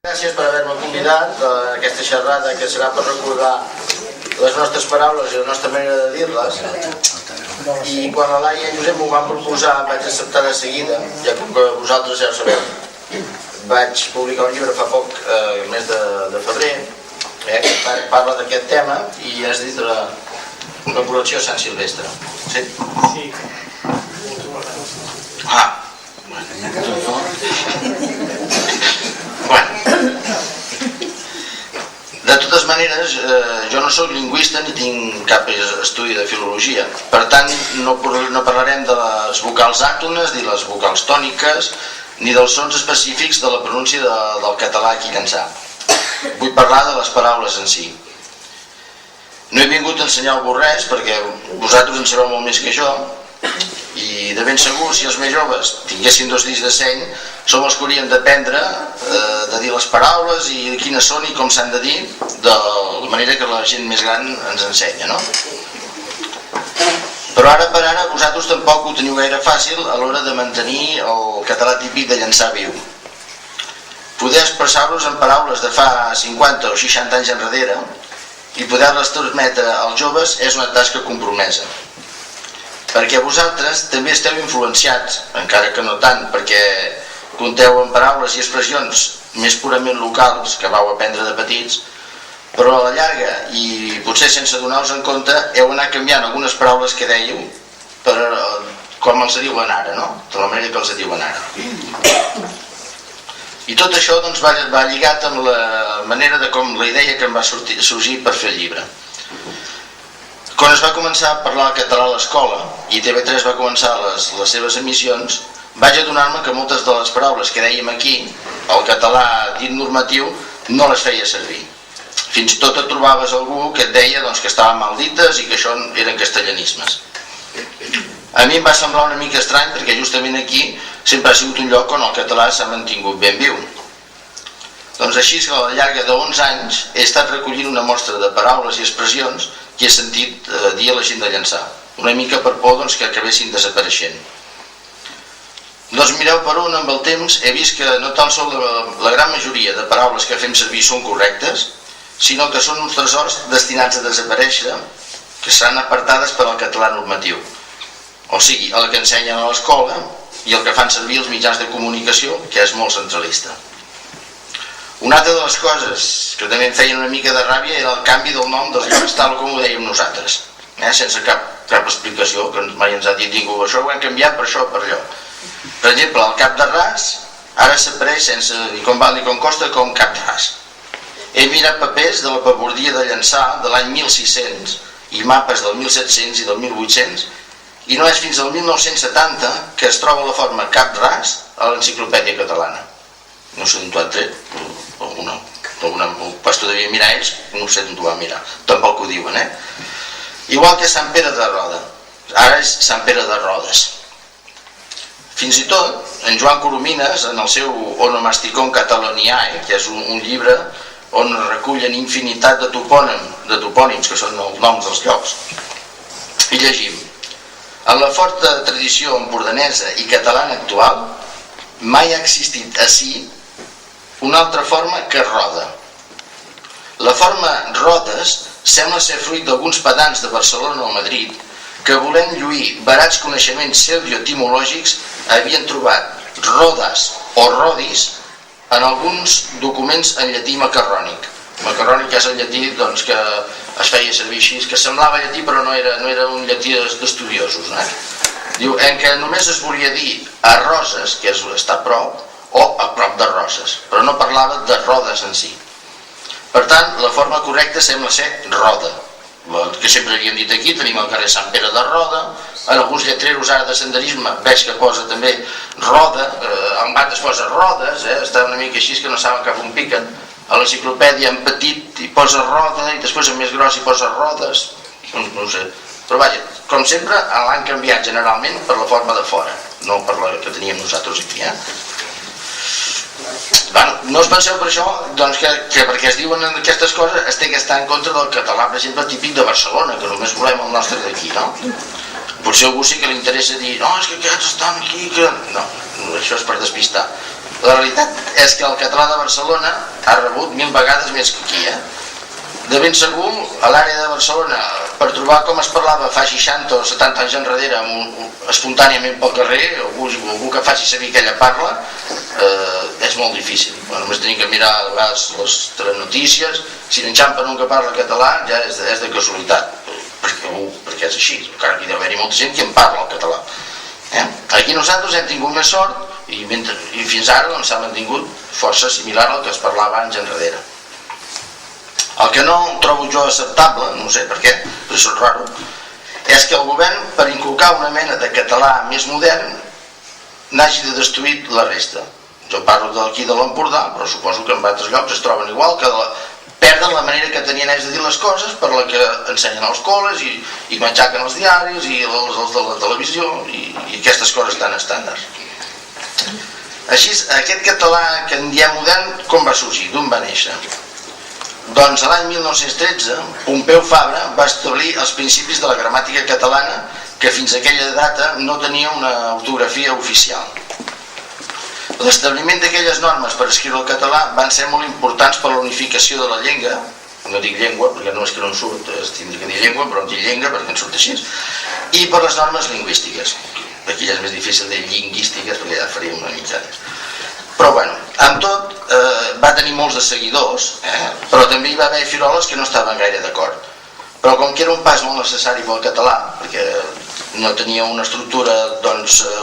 Gràcies per haver-me convidat a aquesta xerrada que serà per recordar les nostres paraules i la nostra manera de dir-les. I quan la Laia i en Josep m'ho van proposar vaig acceptar de seguida, ja com que vosaltres ja ho sabeu. Vaig publicar un llibre fa poc, mes de febrer, que parla d'aquest tema i és dit la col·lecció Sant Silvestre. Sí? Sí. De totes maneres, jo no soc lingüista ni tinc cap estudi de filologia, per tant no parlarem de les vocals àtones ni les vocals tòniques ni dels sons específics de la pronúncia del català aquí llençà. Vull parlar de les paraules en si. No he vingut a ensenyar-vos res perquè vosaltres en sabeu molt més que jo, i de ben segur si els més joves tinguessin 2 dits de seny som els que hauríem d'aprendre de dir les paraules i quines són i com s'han de dir de la manera que la gent més gran ens ensenya, no? Però ara per ara vosaltres tampoc ho teniu gaire fàcil a l'hora de mantenir el català típic de llençar viu. Poder expressar-vos en paraules de fa 50 o 60 anys enrere i poder-les transmetre als joves és una tasca compromesa, perquè vosaltres també esteu influenciats, encara que no tant, perquè compteu en paraules i expressions més purament locals que vau aprendre de petits, però a la llarga, i potser sense donar-vos en compte, heu anat canviant algunes paraules que dèieu per com els diuen ara, no? De la manera que els diuen ara. I tot això doncs, va lligat amb la manera de com la idea que em va sorgir per fer el llibre. Quan es va començar a parlar el català a l'escola i TV3 va començar les seves emissions, vaig adonar-me que moltes de les paraules que dèiem aquí, el català dit normatiu, no les feia servir. Fins i tot et trobaves algú que et deia que estaven mal dites i que això eren castellanismes. A mi em va semblar una mica estrany perquè justament aquí sempre ha sigut un lloc on el català s'ha mantingut ben viu. Doncs així que a la llarga de 11 anys he estat recollint una mostra de paraules i expressions que he sentit dir a la gent de llençar, una mica per por que acabessin desapareixent. Doncs mireu per on amb el temps he vist que no tan sols la gran majoria de paraules que fem servir són correctes, sinó que són uns tresors destinats a desaparèixer, que seran apartades per al català normatiu, o sigui, el que ensenyen a l'escola i el que fan servir els mitjans de comunicació, que és molt centralista. Una altra de les coses que també em feien una mica de ràbia era el canvi del nom dels llocs tal com ho dèiem nosaltres, sense cap explicació, que mai ens ha dit ningú, això ho hem canviat per això o per allò. Per exemple, el Cap de Ras ara s'apareix sense ni com val ni com costa com Cap de Ras. He mirat papers de la pabordia de Llençà de l'any 1600 i mapes del 1700 i del 1800 i no és fins al 1970 que es troba la forma Cap Ras a l'enciclopèdia catalana. No sé d'on t'ho han tret, pas t'ho devia mirar ells, no sé d'on t'ho van mirar, tampoc ho diuen, Igual que Sant Pere de Roda, ara és Sant Pere de Rodes. Fins i tot, en Joan Coromines, en el seu Onomasticon Cataloniae, que és un llibre on recullen infinitat de topònims, que són els noms dels llocs, i llegim: en la forta tradició empordanesa i catalana actual, mai ha existit ací una altra forma que Roda. La forma Rodes sembla ser fruit d'alguns pedants de Barcelona o Madrid que, volent lluir barats coneixements pseudoetimològics, havien trobat Rodes o Rodis en alguns documents en llatí macarrònic. Macarrònic és el llatí que es feia servir així, que semblava llatí però no era un llatí d'estudiosos. Diu, en què només es volia dir a Roses, que és estar a prop, o a prop de Roses, però no parlava de Rodes en si. Per tant, la forma correcta sembla ser Roda, que sempre havíem dit aquí. Tenim el carrer Sant Pere de Roda, en alguns lletreros ara de senderisme veig que posa també Roda, en bat es posa Rodes, està una mica així que no saben cap on piquen. A l'enciclopèdia en petit hi posa Roda i després en més gros hi posa Rodes, no ho sé. Però vaja, com sempre l'han canviat generalment per la forma de fora, no per la que teníem nosaltres aquí. No us penseu per això que perquè es diuen aquestes coses es té que estar en contra del català, per exemple, típic de Barcelona, que només volem el nostre d'aquí, no? Potser a algú sí que li interessa dir, no, és que aquests estan aquí, que... No, això és per despistar. La realitat és que el català de Barcelona ha rebut 1000 vegades més que aquí, De ben segur, a l'àrea de Barcelona, per trobar com es parlava fa 60 o 70 anys enrere, espontàniament pel carrer, algú que faci servir aquella parla, és molt difícil. Només tenim que mirar a vegades les telenotícies, si n'enxampen un que parla català ja és de casualitat, perquè és així, encara que hi deu haver-hi molta gent que en parla el català. Aquí nosaltres hem tingut més sort i fins ara s'ha mantingut força similar al que es parlava anys enrere. El que no trobo jo acceptable, no sé per què, però això és raro, és que el govern, per inculcar una mena de català més modern, n'hagi de destruir la resta. Jo parlo d'aquí de l'Empordà, però suposo que en altres llocs es troben igual, que perden la manera que tenien ells de dir les coses per la que ensenyen als col·les i matxaquen els diaris i els de la televisió i aquestes coses tan estàndards. Així, aquest català que en diem modern, com va sorgir? D'on va néixer? Doncs l'any 1913, Pompeu Fabra va establir els principis de la gramàtica catalana que fins a aquella data no tenia una ortografia oficial. L'establiment d'aquelles normes per escriure el català van ser molt importants per la unificació de la llengua, no dic llengua perquè no és que no en surt, tindria que dir llengua, però en dic llengua perquè en surt així, i per les normes lingüístiques. Aquí ja és més difícil dir lingüístiques perquè ja faria una mica. Però bueno, amb tot va tenir molts de seguidors, però també hi va haver filòlegs que no estaven gaire d'acord. Però com que era un pas molt necessari pel català, perquè no tenia una estructura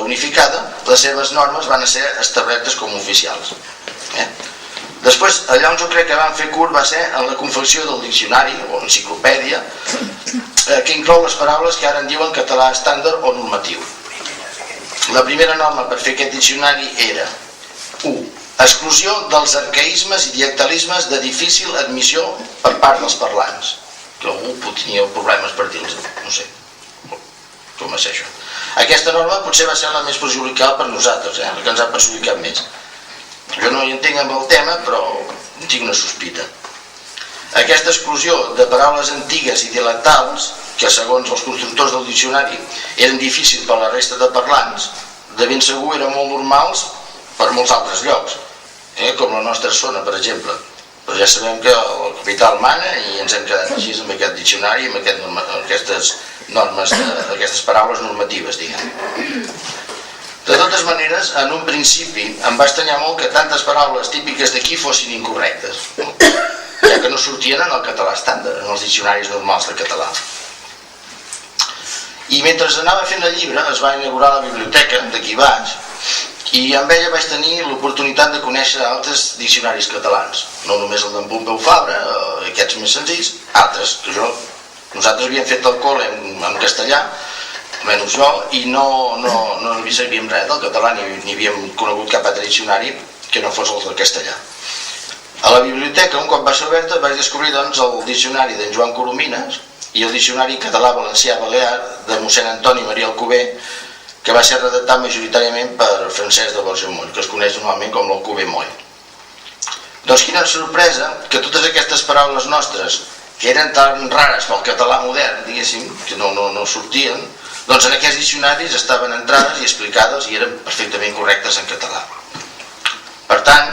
unificada, les seves normes van ser establertes com oficials. Després, allà on jo crec que van fer curt va ser en la confecció del diccionari o enciclopèdia que inclou les paraules que ara en diuen català estàndard o normatiu. La primera norma per fer aquest diccionari era 1. Exclusió dels arcaïsmes i dialectalismes de difícil admissió per part dels parlants. Que algú tenia problemes per dir-los, no sé, com va ser això. Aquesta norma potser va ser la més perjudicial per nosaltres, la que ens ha perjudicat més. Jo no hi entenc amb el tema, però tinc una sospita. Aquesta exclusió de paraules antigues i dialectals, que segons els constructors del diccionari eren difícils per la resta de parlants, de ben segur eren molt normals per molts altres llocs, com la nostra zona, per exemple. Però ja sabem que el capital mana i ens hem quedat així amb aquest diccionari, amb aquestes normes, aquestes paraules normatives, diguem. De totes maneres, en un principi em va estranyar molt que tantes paraules típiques d'aquí fossin incorrectes, ja que no sortien en el català estàndard, en els diccionaris normals de català. I mentre anava fent el llibre es va inaugurar la biblioteca d'aquí baix i amb ella vaig tenir l'oportunitat de conèixer altres diccionaris catalans, no només el d'en Pompeu Fabra, aquests més senzills, altres que nosaltres havíem fet el col·le en castellà, menys jo, i no sabíem res del català ni havíem conegut cap altre diccionari que no fos el del castellà. A la biblioteca, un cop va ser oberta, vaig descobrir doncs el diccionari d'en Joan Coromines i el diccionari català-valencià-balear de mossèn Antoni Maria Alcover, que va ser redactat majoritàriament per Francesc de Borja-Moll, que es coneix normalment com l'Alcover Moll. Doncs quina sorpresa que totes aquestes paraules nostres, que eren tan rares pel català modern, diguéssim, que no sortien, doncs en aquests diccionaris estaven entrades i explicades i eren perfectament correctes en català. Per tant,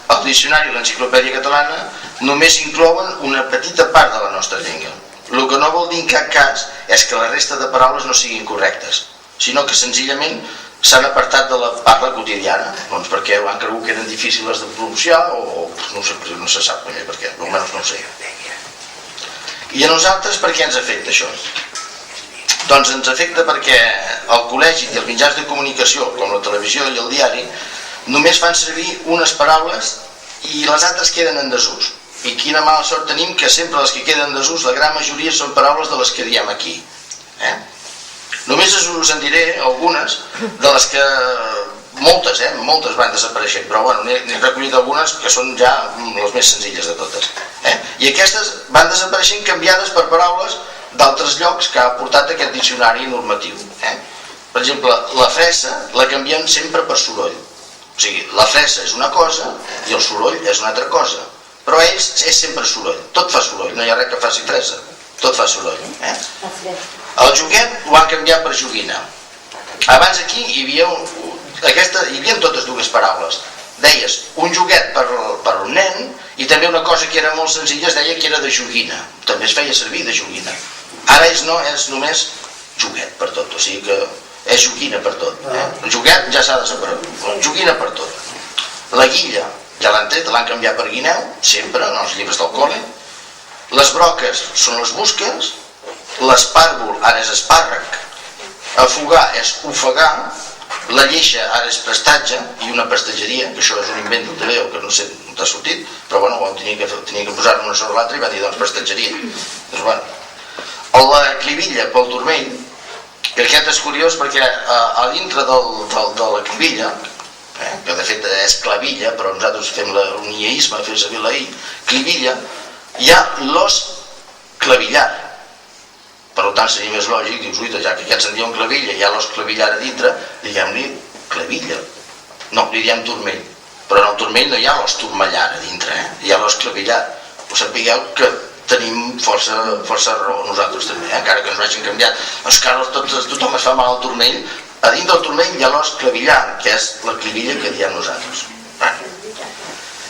el diccionari i l'enciclopèdia catalana només inclouen una petita part de la nostra llengua. El que no vol dir en cap cas és que la resta de paraules no siguin correctes, sinó que senzillament s'han apartat de la parla quotidiana, doncs perquè han cregut que eren difícils de pronunciar o no sé, no se sap també per què, almenys no ho sé. I a nosaltres per què ens afecta això? Doncs ens afecta perquè el col·legi i els mitjans de comunicació, com la televisió i el diari, només fan servir unes paraules i les altres queden en desús. I quina mala sort tenim que sempre les que queden en desús, la gran majoria són paraules de les que diem aquí. Només us en diré algunes de les que moltes van desapareixent, però bueno, n'he recollit algunes que són ja les més senzilles de totes. I aquestes van desapareixent canviades per paraules d'altres llocs que ha portat aquest diccionari normatiu. Per exemple, la fressa la canviem sempre per soroll. O sigui, la fressa és una cosa i el soroll és una altra cosa. Però ells és sempre soroll, tot fa soroll, no hi ha res que faci fressa, tot fa soroll. El joguet ho han canviat per joguina. Abans aquí hi havia totes dues paraules, deies un joguet per un nen, i també una cosa que era molt senzilla es deia que era de joguina, també es feia servir de joguina. Ara no, és només joguet per tot, o sigui que és joguina per tot. El joguet ja s'ha desaparegut, joguina per tot. La guilla ja l'han tret, l'han canviat per guineu, sempre, en els llibres del col·le. Les broques són les busques, l'espàrvol ara és espàrrec, afogar és ofegar, la lleixa ara és prestatge i una prestatgeria, que això és un invent del TVO que no sé on t'ha sortit, però bueno, tenia que posar-ne una sobre l'altra i va dir doncs prestatgeria. Doncs bueno, la clivilla pel turmell, que aquest és curiós perquè a dintre de la clivilla, que de fet és clavilla, però nosaltres fem l'unieisme, fem servir la I, clivilla, hi ha l'os clavillar. Per tant seria més lògic, dius, uita, ja que aquest se'n diu un clavilla, hi ha l'os clavillar a dintre, diguem-li clavilla. No, li diem turmell, però en el turmell no hi ha l'os turmellar a dintre, hi ha l'os clavillar. Us sapigueu que tenim força raó nosaltres també, encara que ens hagin canviat. Els caros, tothom es fa mal al turmell, a dins del turmell hi ha l'os clavillar, que és la clivilla que diem nosaltres.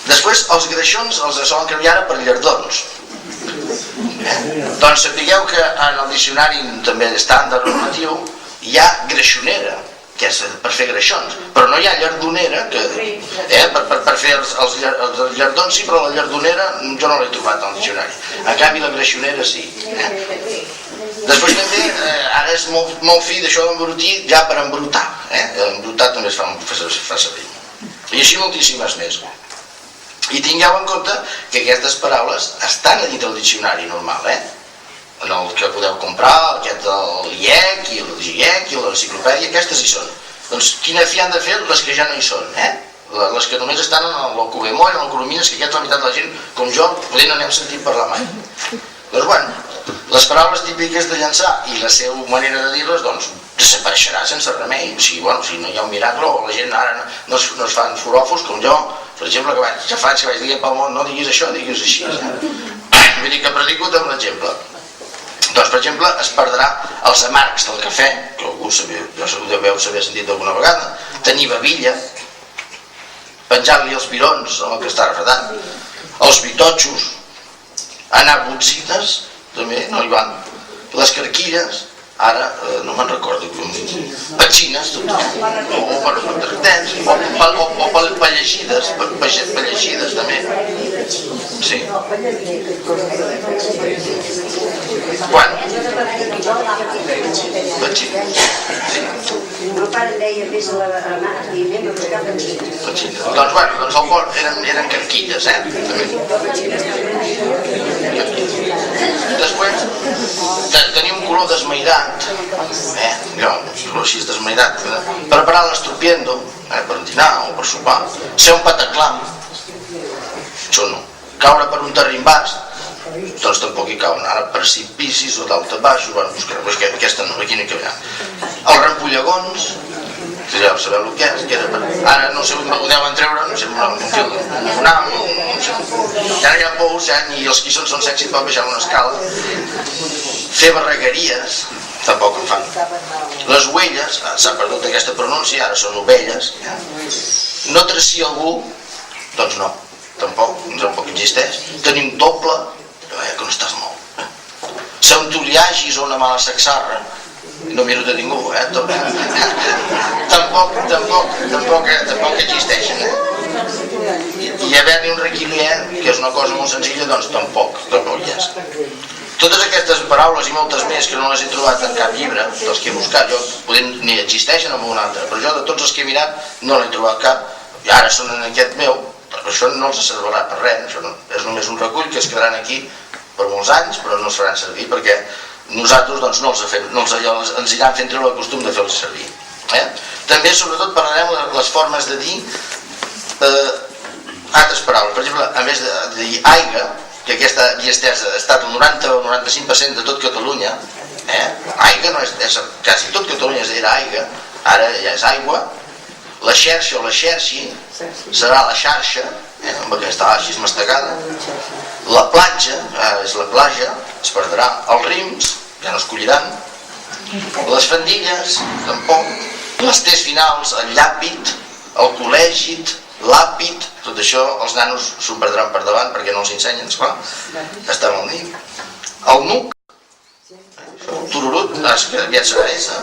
Després, els greixons els solen canviar ara per llardons. Doncs sapigueu que en el diccionari també estàndard normatiu hi ha greixonera, que és per fer greixons, però no hi ha llardonera per fer els llardons, sí, però la llardonera jo no l'he trobat al diccionari, en canvi la greixonera sí. Després també, ara és molt fi d'això d'embrutir ja per embrutar, embrutar també es fa servir, i així moltíssimes més. I tingueu en compte que aquestes paraules estan a dintre del diccionari normal, en el que podeu comprar, el IEC i el GIEC i l'enciclopèdia, aquestes hi són. Doncs quina fi han de fer les que ja no hi són, les que només estan en el Cubemó i en el Coromines, que aquesta la meitat de la gent, com jo, poder no n'hem sentit parlar mai. Doncs bueno, les paraules típiques de llançar i la seva manera de dir-les, doncs, desapareixerà sense remei. O sigui, bueno, si no hi ha un miracle, o la gent ara no es fan foròfos com jo, per exemple, que faig dir al món, no diguis això, diguis així. Vull dir que predico amb l'exemple. Doncs, per exemple, es perdrà els amargs del cafè, que algú ho deveu saber sentit alguna vegada, tenir bevilla, penjar-li els virons amb el que està refredant, els bitotxos, anar botzines, també no hi van, les carquilles, ara no me'n recordo, petxines, o per tractens, o pellegides, pellegides també. Sí. Bueno. Petxines. El pare em deia, vés a la mà i anem a buscar petxines. Doncs bueno, el cor eren carquilles, Després tenia un color desmairat, un color així desmairat, preparar l'estropiendo per dinar o per sopar, ser un pataclam, això no, caure per un terrimbàs, doncs tampoc hi cauen ara precipicis o d'alta baix, bueno, aquesta no, aquí no hi caurà. Els rempullagons, ja sabeu el que és, ara no sé, ho deuen treure, no sé, un fil, un am, ja no hi ha pous, ni els quissons són sexis per baixar una escala. Fer barregaries, tampoc en fan. Les ovelles, s'ha perdut aquesta pronúncia, ara són ovelles. No traci algú, doncs no, tampoc existeix. Tenir un doble, que no estàs molt. Ser un tuliagis o una mala saxarra, no miro de ningú, tampoc existeixen, i haver-hi un requilier, que és una cosa molt senzilla, doncs tampoc hi és. Totes aquestes paraules i moltes més que no les he trobat en cap llibre dels que he buscat, ni existeixen en un altre, però jo de tots els que he mirat no l'he trobat cap, i ara són en aquest meu, però això no els servirà per res, això és només un recull que es quedaran aquí per molts anys, però no els faran servir perquè nosaltres doncs, ens iran fent treure el costum de fer-los servir. També, sobretot, parlarem les formes de dir altres paraules. Per exemple, a més de dir aiga, que aquesta diestesa ha estat el 90 o 95% de tot Catalunya, aiga no és quasi tot Catalunya era aiga, ara ja és aigua. La xerxa o la xerxi serà la xarxa, amb aquesta així mastegada. La platja és la platja, es perdrà. Els rims ja no es colliran. Les fandilles tampoc. Les tes finals, el llàpid, el col·lègit, l'àpid, tot això els nanos s'ho perdran per davant perquè no els ensenyen, esclar, està molt dit. El nuc, el tururut, que aviat serà essa,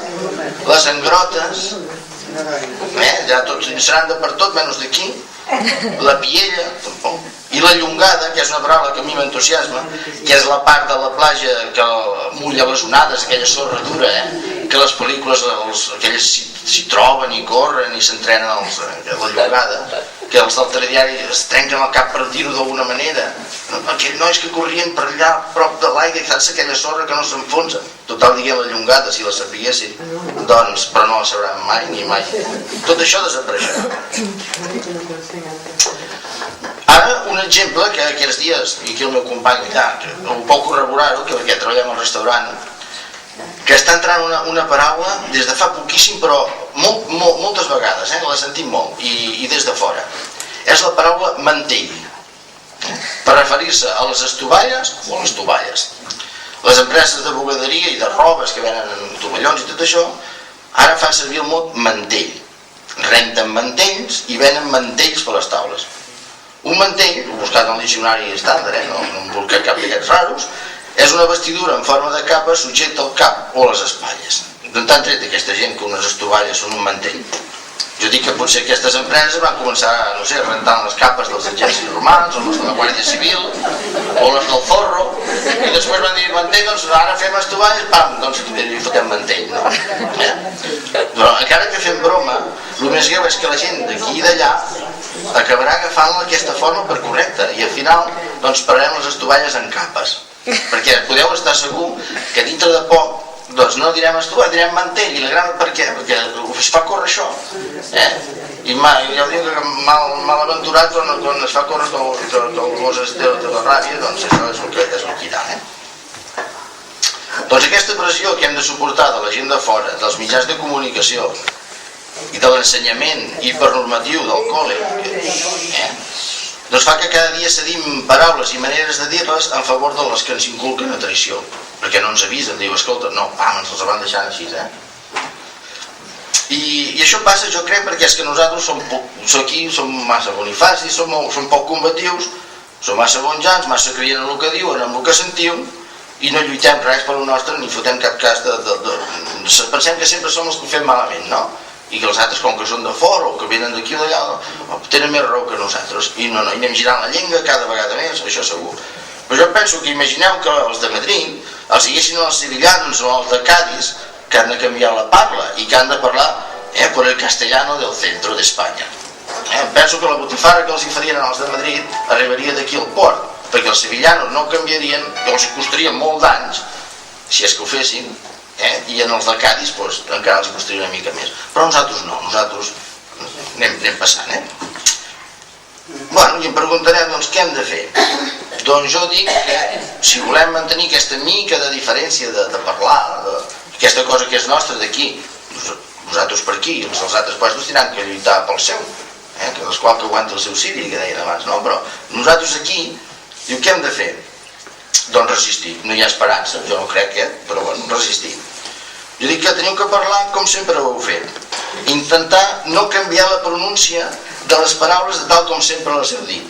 les engrotes, ja tots seran de per tot, menys d'aquí, la piella, tampoc, i la llongada, que és una paraula que a mi m'entusiasma, que és la part de la platja que mulla les onades, aquella sorra dura, que les pel·lícules, aquelles s'hi troben i corren i s'entrenen la llongada, que els del telediari es trenquen el cap per dir-ho d'alguna manera. Aquells nois que corrien per allà prop de l'aigua, saps aquella sorra que no s'enfonsa. Total, diguem la llongada, si la sapiguessin, doncs, però no la sabran mai ni mai. Tot això desapareixerà. Ara, un exemple que aquests dies, i aquí el meu company allà, que ho pot corroborar-ho, perquè treballem al restaurant, que està entrant una paraula des de fa poquíssim, però moltes vegades, la sentim molt, i des de fora. És la paraula mantell, per referir-se a les estovalles o a les tovalles. Les empreses de bugaderia i de robes que venen tovallons i tot això, ara fan servir el mot mantell. Renten mantells i venen mantells per les taules. Un mantell, ho he buscat en el diccionari estàndard, no em busca cap d'aquests raros, és una vestidura en forma de capa subjecta al cap o a les espatlles. D'on t'han tret aquesta gent que unes estovalles són un mantell? Jo dic que potser aquestes empreses van començar, no sé, rentant les capes dels exèrcits romans, o les de la Guàrdia Civil, o les del Zorro, i després van dir mantell, doncs ara fem estovalles, pam, doncs hi fotem mantell, no? Però encara que fem broma, el més greu és que la gent d'aquí i d'allà acabarà agafant aquesta forma per correcta, i al final, doncs pararem les estovalles en capes. Perquè podeu estar segur que dintre de poc doncs no direm estovall, direm mantell. I la gran per què? Perquè es fa córrer això, i ja ho dic que mal aventurat quan es fa córrer que el gos es té la ràbia, doncs això és el que hi ha. Doncs aquesta pressió que hem de suportar de la gent de fora, dels mitjans de comunicació i de l'ensenyament hipernormatiu del col·le, doncs fa que cada dia cedim paraules i maneres de dir-les en favor de les que ens inculquen a traïció, perquè no ens avisen, diu, escolta, no, pam, ens les van deixant així, I això passa, jo crec, perquè és que nosaltres som massa bonifacis, som poc combatius, som massa bonjans, massa creient en el que diuen, en el que sentiu, i no lluitem res per el nostre, ni fotem cap cas pensem que sempre som els que ho fem malament, no? I que els altres, com que són de fora o que venen d'aquí o d'allà, tenen més raó que nosaltres, i no, i anem girant la llengua cada vegada més, això segur. Però jo penso que imagineu que els de Madrid els diguessin als sevillanos o als de Cádiz que han de canviar la parla i que han de parlar por el castellano del centro d'Espanya. Penso que la botifara que els hi farien als de Madrid arribaria d'aquí al port, perquè els sevillanos no canviarien, que els costaria molt d'anys, si és que ho fessin, i en els de Cádiz encara els costaria una mica més. Però nosaltres no, nosaltres anem passant. Bueno, i em preguntarem, doncs, què hem de fer? Doncs jo dic que si volem mantenir aquesta mica de diferència de parlar, aquesta cosa que és nostra d'aquí, nosaltres per aquí, els dels altres puestos tindran que lluitar pel seu, que l'esqual que aguanta el seu ciri, que deien abans, no? Però nosaltres aquí, diu, què hem de fer? Doncs resistir, no hi ha esperança, jo no crec, però bueno, resistir. Jo dic que teniu que parlar com sempre ho heu fet, intentar no canviar la pronúncia de les paraules de tal com sempre les heu dit.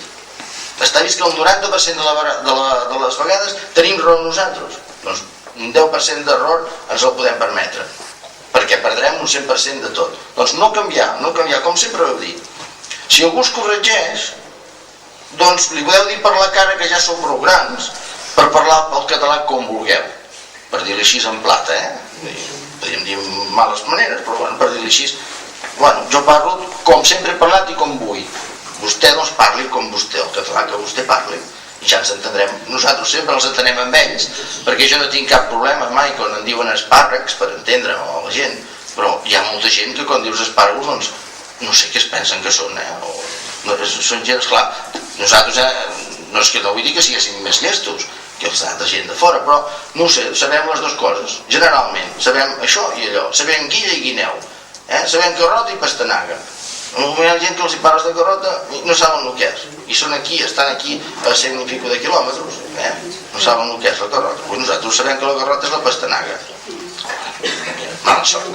Està vist que el 90% de les vegades tenim raó nosaltres, doncs un 10% d'error ens el podem permetre, perquè perdrem un 100% de tot. Doncs no canviar, com sempre ho heu dit. Si algú es corregeix, doncs li podeu dir per la cara que ja sou prou grans per parlar el català com vulgueu, per dir-li així en plata, podríem dir males maneres, però bueno, per dir-li així, bueno, jo parlo com sempre he parlat i com vull, vostè doncs parli com vostè, el català que vostè parli, i ja ens entendrem, nosaltres sempre els entenem amb ells, perquè jo no tinc cap problema mai quan em diuen espàrrecs per entendre a la gent, però hi ha molta gent que quan dius espàrrecs, doncs no sé què es pensen que són, són gent, esclar, nosaltres, no és que no vull dir que siguéssim més llestos que els altres gent de fora, però no ho sé, sabem les dues coses, generalment, sabem això i allò, sabem guilla i guineu, sabem carrota i pastanaga. Hi ha gent que els hi parles de carrota i no saben el que és, i són aquí, estan aquí a 100 i pico de quilòmetres, no saben el que és la carrota. Nosaltres sabem que la carrota és la pastanaga. mala sort.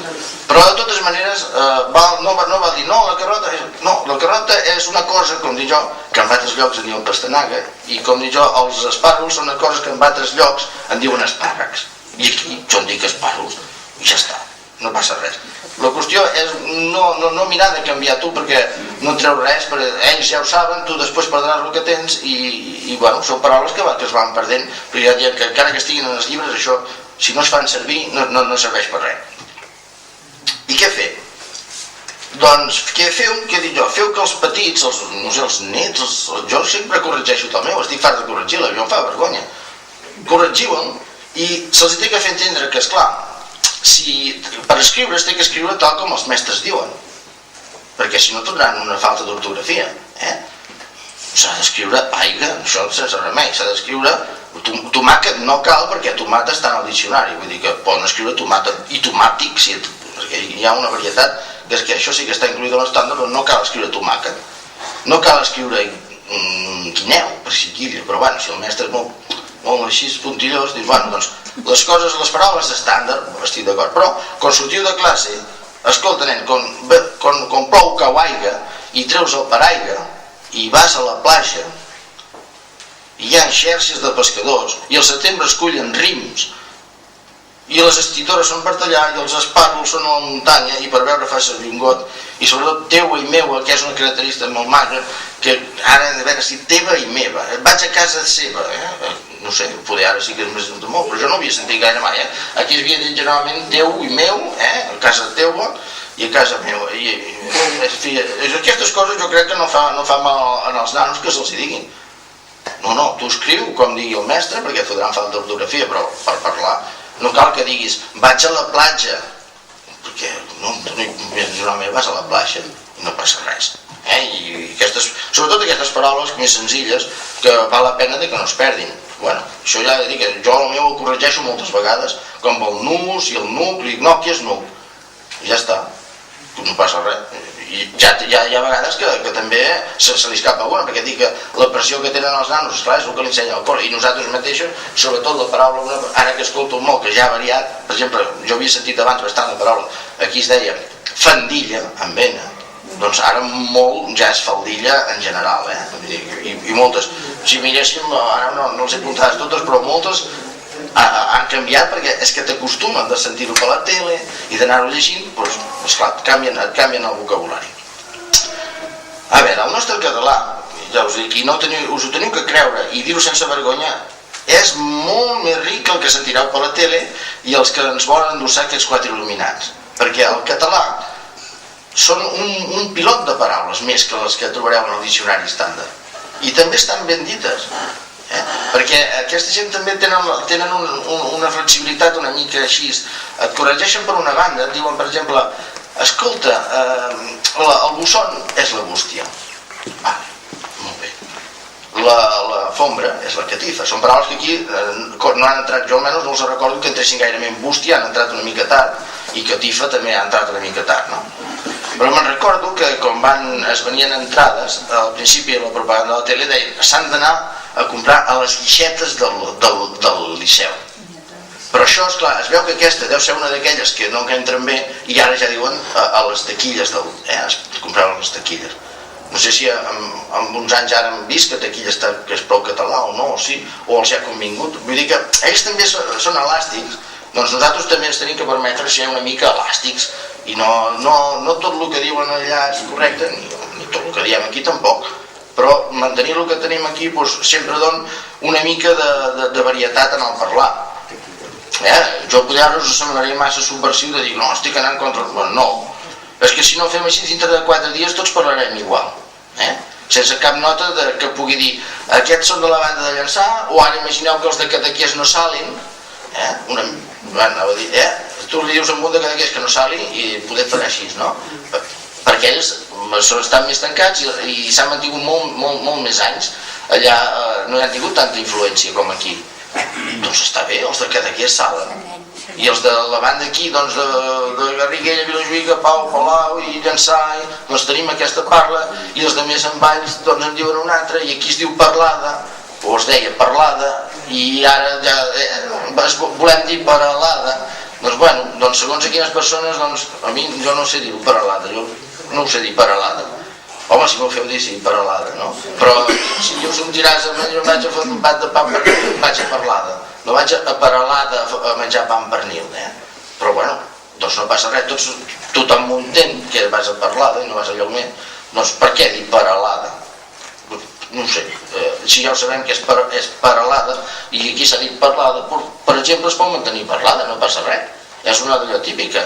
Però de totes maneres no va dir no, la carrota és una cosa, com dic jo, que en altres llocs en diuen pastanaga, i com dic jo, els espàrrecs són una cosa que en altres llocs en diuen espàrrecs, i aquí jo en dic espàrrecs i ja està, no passa res. La qüestió és no mirar de canviar tu, perquè no treu res, perquè ells ja ho saben, tu després perdràs el que tens, i bueno, són paraules que es van perdent, perquè ja diem que encara que estiguin en els llibres, això, si no es fan servir, no serveix per res. I què fer? Doncs què dic jo? Feu que els petits, els nets, jo sempre corregeixo el meu, estic fart de corregir-la, jo em fa vergonya. Corregiu-em i se'ls té que fer entendre que, esclar, si per escriure es té que escriure tal com els mestres diuen, perquè si no tindran una falta d'ortografia. S'ha d'escriure aigua, això sense remei, s'ha d'escriure tomàquet, no cal perquè tomata està en el diccionari, vull dir que poden escriure tomata i tomàtic, perquè hi ha una varietat que és que això sí que està incluït en l'estàndard, però no cal escriure tomàquet, no cal escriure guineu, per si quilla, però bueno, si el mestre és molt així puntillós, dius, bueno, doncs les coses, les paraules estàndard, estic d'acord, però quan sortiu de classe, escolta nen, quan plou cau aigua i treus el paraigua i vas a la platja i hi ha xerxes de pescadors i al setembre es cullen rims i les estitores són per tallar i els espàrrecs són a la muntanya i per veure fa servir un got i sobretot teua i meua, que és una característica molt magra, que ara hem de veure si teva i meva, vaig a casa seva, no sé, poder ara sí que és més de molt, però jo no havia sentit gaire mai, aquí es havia dit generalment teu i meu, a casa teua i a casa meva, i aquestes coses jo crec que no fa mal als nanos que se'ls diguin. No, tu escriu com digui el mestre, perquè et fotran falta d'ortografia, però per parlar no cal que diguis vaig a la platja, perquè generalment vas a la platja i no passa res. I sobretot aquestes paraules més senzilles que val la pena que no es perdin. Bueno, això ja he dit que jo el meu ho corregeixo moltes vegades, com el nus i el nuc, li dic no, qui és nuc? I ja està, no passa res. I ja hi ha vegades que també se li escapa alguna, perquè dic que la pressió que tenen els nanos, esclar, és el que li ensenya el cor, i nosaltres mateixos, sobretot la paraula, ara que escolto molt, que ja ha variat, per exemple, jo havia sentit abans bastant la paraula, aquí es deia fandilla, amb vena, doncs ara molt ja és faldilla en general, i moltes, si miréssim, ara no els he apuntades totes, però moltes han canviat perquè és que t'acostumen de sentir-ho per la tele i d'anar-ho llegint, doncs, esclar, et canvien el vocabulari. A veure, el nostre català, ja us dic, i us ho teniu que creure i dir-ho sense vergonya, és molt més ric que el que sentireu per la tele i els que ens volen endossar aquests quatre il·luminats, perquè el català són un pilot de paraules més que les que trobareu en el diccionari estàndard i també estan ben dites, perquè aquesta gent també tenen una flexibilitat una mica així, et corregeixen per una banda, et diuen per exemple escolta, el busson és la bústia, molt bé, la fombra és la catifa, són paraules que aquí no han entrat, jo almenys no els recordo que entressin gairament. Bústia han entrat una mica tard i catifa també ha entrat una mica tard, no? Però me'n recordo que quan es venien entrades al principi de la propaganda de la tele deien s'han d'anar a comprar a les guixetes del Liceu, però això, esclar, es veu que aquesta deu ser una d'aquelles que no entren bé i ara ja diuen a les taquilles es compraven les taquilles. No sé si en uns anys ara hem vist que taquilla que és prou català o no, o els ha convingut. Vull dir que ells també són elàstics, doncs nosaltres també ens tenim que permetre ser una mica elàstics i no tot el que diuen allà és correcte, ni tot el que diem aquí tampoc, però mantenir el que tenim aquí sempre dona una mica de varietat en el parlar. Jo poder ara us semblaria massa subversiu de dir no, estic anant contra... No, és que si no fem així dintre de 4 dies tots parlarem igual, sense cap nota que pugui dir aquests són de la banda de Llançà, o ara imagineu que els de Cadaqués no salin, tu li dius a un de Cadaqués que no salin i poder fer així, no? Perquè ells estan més tancats i s'han mantingut molt més anys, allà no hi han tingut tanta influència com aquí. Doncs està bé, els de Cadaqués salen. I els de la banda aquí, doncs de Garriguella, Vilajuïga, Pau, Palau i Llançà, doncs tenim aquesta parla, i els de més en Valls doncs en diuen una altra, i aquí es diu parlada, o es deia parlada, i ara ja volem dir paralada, Doncs bueno, segons a quines persones, a mi jo no sé dir-ho paralada, jo no ho sé dir paralada. Home, si m'ho feu dir, sí, paralada, no? Però si jo som giràs, jo vaig a fer un pat de pa pernil, vaig a parlada. No vaig a paralada a menjar pa amb pernil, Però bueno, doncs no passa res, tothom m'ho entén que vas a parlada i no vas a llaument. Doncs per què dir paralada? No ho sé, si ja ho sabem que és paralada i aquí s'ha dit parlada, per exemple es pot mantenir parlada, no passa res, és una d'allò típica.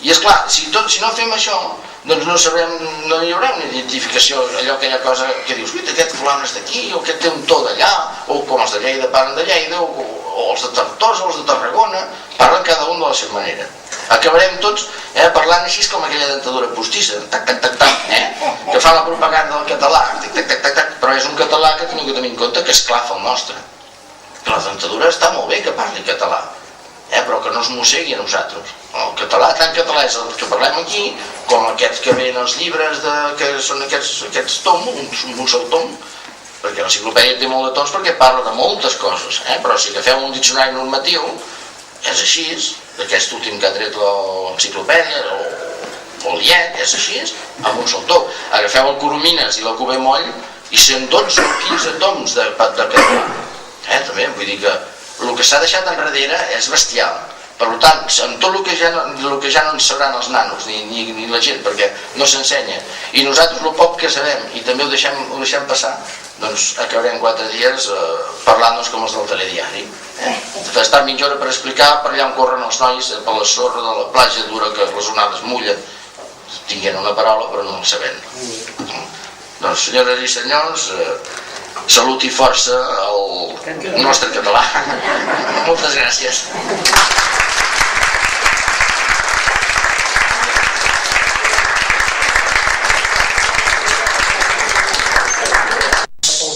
I esclar, si no fem això, doncs no hi haurà una identificació, allò que hi ha cosa que dius, aquest fulano és d'aquí, o aquest té un to d'allà, o com els de Lleida parlen de Lleida, o els de Tortosa, o els de Tarragona, parlen cada un de la seva manera. Acabarem tots parlant així com aquella dentadura postissa, tac, tac, tac, tac, que fa la propaganda del català, tac, tac, tac, tac, però és un català que tenim que tenir en compte que esclafa el nostre. Que la dentadura està molt bé que parli català, però que no es mossegui a nosaltres. El català, tant català és el que parlem aquí, com aquests que ven els llibres, que són aquests tomos, un sol tom, perquè l'enciclopèdia té molt de tons perquè parla de moltes coses, però si agafeu un diccionari normatiu, és així, d'aquest últim que ha tret l'enciclopèdia o l'IEC, és així, amb un sol tom. Agafeu el Coromines i la Cuber Moll i són 12 o 15 toms de català. També, vull dir que el que s'ha deixat enrere és bestial. Per tant, amb tot el que ja no en sabran els nanos ni la gent, perquè no s'ensenya, i nosaltres el poc que sabem i també ho deixem passar, doncs acabarem 4 dies parlant-nos com els del telediari. Estar mitja hora per explicar per allà on corren els nois, per la sorra de la platja dura que les onades mullen, tinguent una paraula però no el sabent. Doncs senyores i senyors, salut i força al nostre català. Moltes gràcies.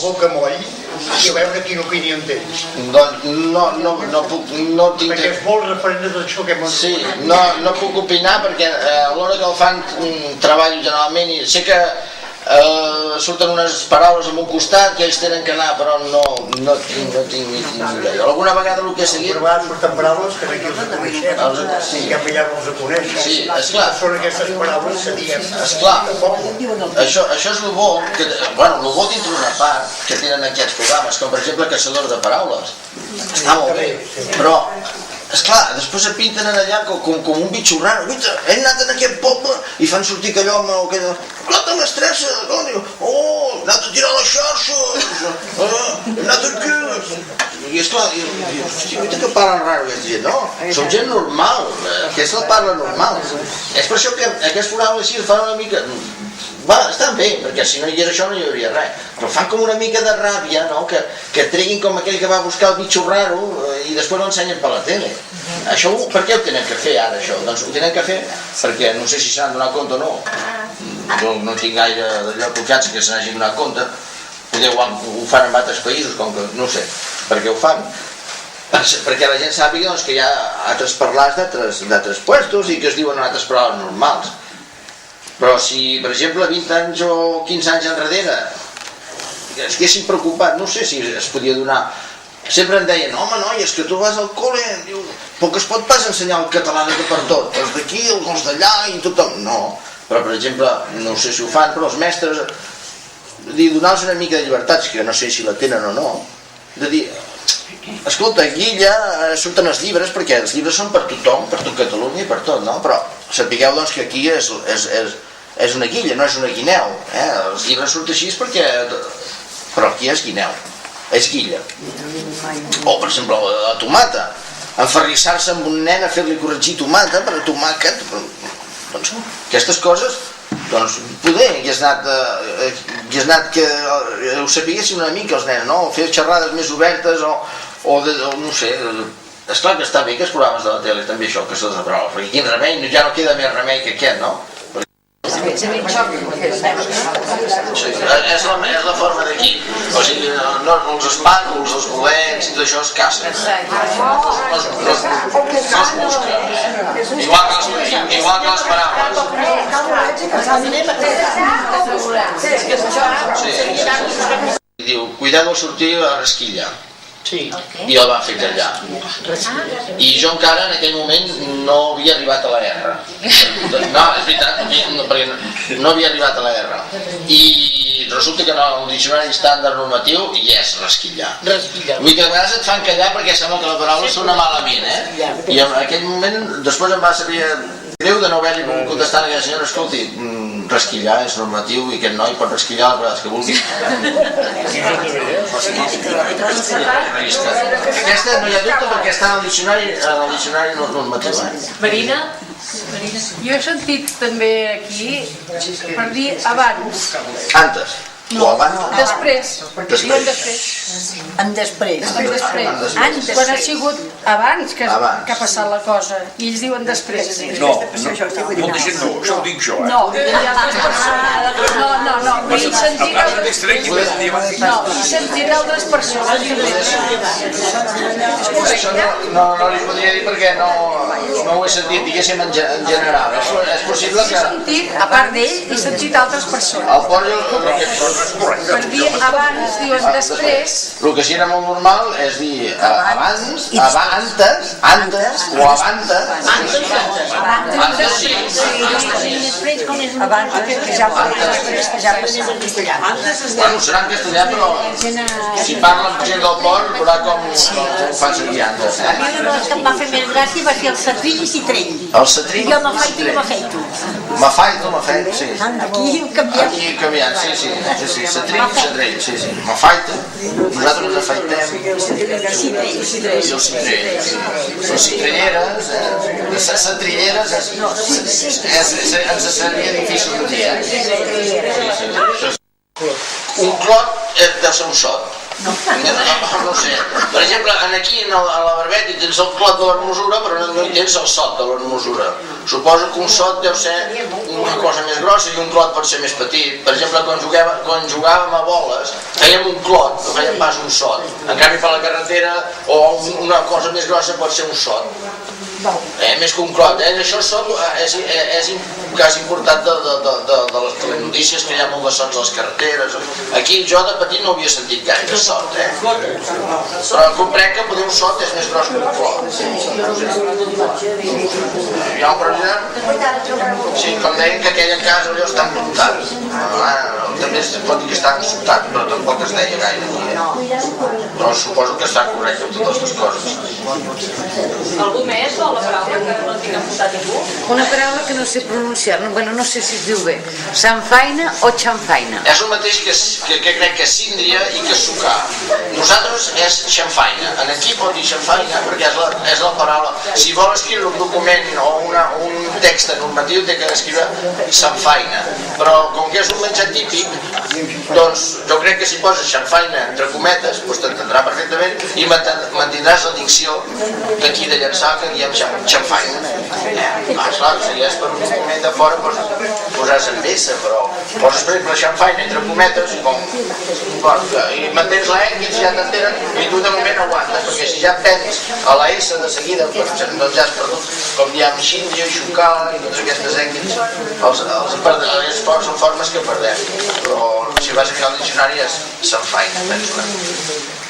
Bocamoll i a veure quina opinió en tens. Doncs no tinc... Perquè és molt referent d'això que hem... Sí, no puc opinar perquè a l'hora que el fan treballo generalment i sé que surten unes paraules en un costat que ells tenen que anar, però no tinc ni idea. Alguna vegada el que he seguit... Alguna vegada surten paraules que aquí els coneixem, que allà no els coneixen. Sí, esclar. Són aquestes paraules que diguem... Esclar, això és el bo, el bo dintre una part que tenen aquests programes, com per exemple Caçadors de Paraules. Està molt bé, però... Esclar, després es pinten allà com un bitxo raro. Hem anat en aquest poble i fan sortir aquellò amb aquella... Plata mestressa, hem anat a tirar la xarxa, hem anat aquí... I esclar, hòstia, guaita que parlen raro aquesta gent, no? Som gent normal, aquesta la parla normal. És per això que aquests programes així fan una mica... Estan bé, perquè si no hi era això no hi hauria res, però fan com una mica de ràbia, que treguin com aquell que va buscar el bitxo raro i després ho ensenyen per la tele. Això per què ho tenen que fer ara, això? Doncs ho tenen que fer perquè no sé si s'han donat compte o no. Jo no tinc gaire d'allò confiança que se n'hagin donat compte, potser ho fan en altres països, com que no sé per què ho fan, perquè la gent sàpiga que hi ha altres parlars d'altres puestos i que es diuen altres paraules normals. Però si, per exemple, 20 anys o 15 anys enrere es haguessin preocupat, no sé si es podia donar... Sempre em deien, home, noi, és que tu vas al col·le, però que es pot pas ensenyar el català de per tot, els d'aquí, els d'allà i tothom... No, però per exemple, no sé si ho fan, però els mestres, donar-los una mica de llibertat, que no sé si la tenen o no, de dir, escolta, aquí ja surten els llibres, perquè els llibres són per tothom, per tot Catalunya i per tot, no? Però sapigueu doncs que aquí és una guilla, no és una guineu, els llibres surten així perquè... però aquí és guineu, és guilla. O, per exemple, la tomata, enferrissar-se amb un nen a fer-li corregir tomata per a tomàquet, doncs aquestes coses, doncs poder hagués anat que ho sapiguessin una mica els nens, no? Fer xerrades més obertes o no sé, esclar que està bé que els programes de la tele també això, que se'ls aprova, perquè quin remei, ja no queda més remei que aquest, no? És la forma d'aquí, o sigui, els espàndols, els bolets i tot això es cacen, no es busca, igual que les paraules. Diu, cuidado al sortir a Resquilla. i el van fer allà. I jo encara en aquell moment no havia arribat a la R. No, és veritat, perquè no havia arribat a la R. I resulta que en el diccionari estàndard normatiu hi és rasquillar. Vull dir que a vegades et fan callar perquè sembla que la paraula sona malament, I en aquell moment després em va saber greu de no haver-li contestat a aquella senyora: escolti, rasquillar és normatiu i aquest noi pot rasquillar les vegades que vulgui. Aquesta no hi ha dubte perquè està en el diccionari normatiu. Marina? Jo he sentit també aquí per dir abans. Antes. O abans? Després. Diuen després. En després. Quan ha sigut abans que ha passat la cosa. I ells diuen després. No, molta gent no, això ho dic jo. No, hi ha altres persones. No, he sentit altres persones. No li podria dir perquè no ho he sentit, diguéssim, en general. És possible que... A part d'ell, he sentit altres persones. El Pol Per dir abans, diuen després. El que sí era molt normal és dir abans, antes o avantes. Antes sí. Abans que ja passava. Bueno, serà en castellà, però si parlen gent del port veurà com ho fan servir antes. A mi una cosa que em va fer més gràcia va ser el setrill i citrell. El setrill? Jo m'afaito i m'afeito. M'afaito, sí. Aquí ho canviem. Aquí canviant, sí. Setrill, sí. M'afaito. Nosaltres ens afaitem. I el citrell. Les citrelleres, les setrilleres, ens seria difícil de dir, Un clot deu ser un sot. No sé. Per exemple, aquí a la Barbet hi tens el clot de l'hermosura, però no hi tens el sot de l'hermosura. Suposo que un sot deu ser una cosa més grossa i un clot pot ser més petit. Per exemple, quan jugàvem a boles, fèiem un clot, no fèiem pas un sot. En canvi, per la carretera, o una cosa més grossa pot ser un sot. Més que un clot. Això és un cas important de les telenotícies, que hi ha molt de sots a les carreteres. Aquí jo de petit no havia sentit gaire sot, però comprenc que poder un sot és més gros que un clot. Hi ha un problema? Sí, com deien que aquella casa allò està envoltat. També es pot dir que està envoltat, però tampoc es deia gaire aquí. Però suposo que està correcte amb totes les coses. Algú més vol la paraula que no tinc apuntat ningú? Una paraula que no sé pronunciar, bueno, no sé si es diu bé. Sanfaina o xamfaina? És el mateix que crec que és síndria i que sucar. Nosaltres és xamfaina. En aquí pot dir xamfaina perquè és la paraula. Si vol escriure un document o un text normatiu té que escriure xamfaina. Però com que és un menjar típic, doncs jo crec que si poses xamfaina entre cometes, doncs t'entendrà perfectament i mantindràs la dicció d'aquí de Llançà que diem xamfaina. Clar, si és per un document de fora posaràs en peça, però poses per exemple xamfaina entre cometes i mantens la E i ja t'entenen i tu de moment aguantes, perquè si ja prens a la S de seguida doncs ja has perdut, com diem xíndria, xucar i totes aquestes èquits són formes que perdem, però si vas a mirar el diccionari és sanfaina, penso.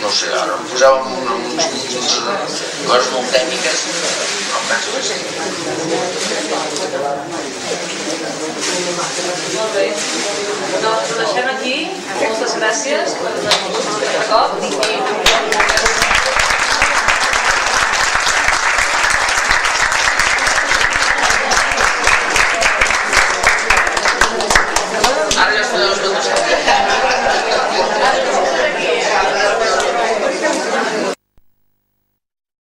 No sé, ara em posàvem uns coses molt tècniques, però penso que sí. Molt bé, doncs ho deixem aquí. Moltes gràcies per l'acord.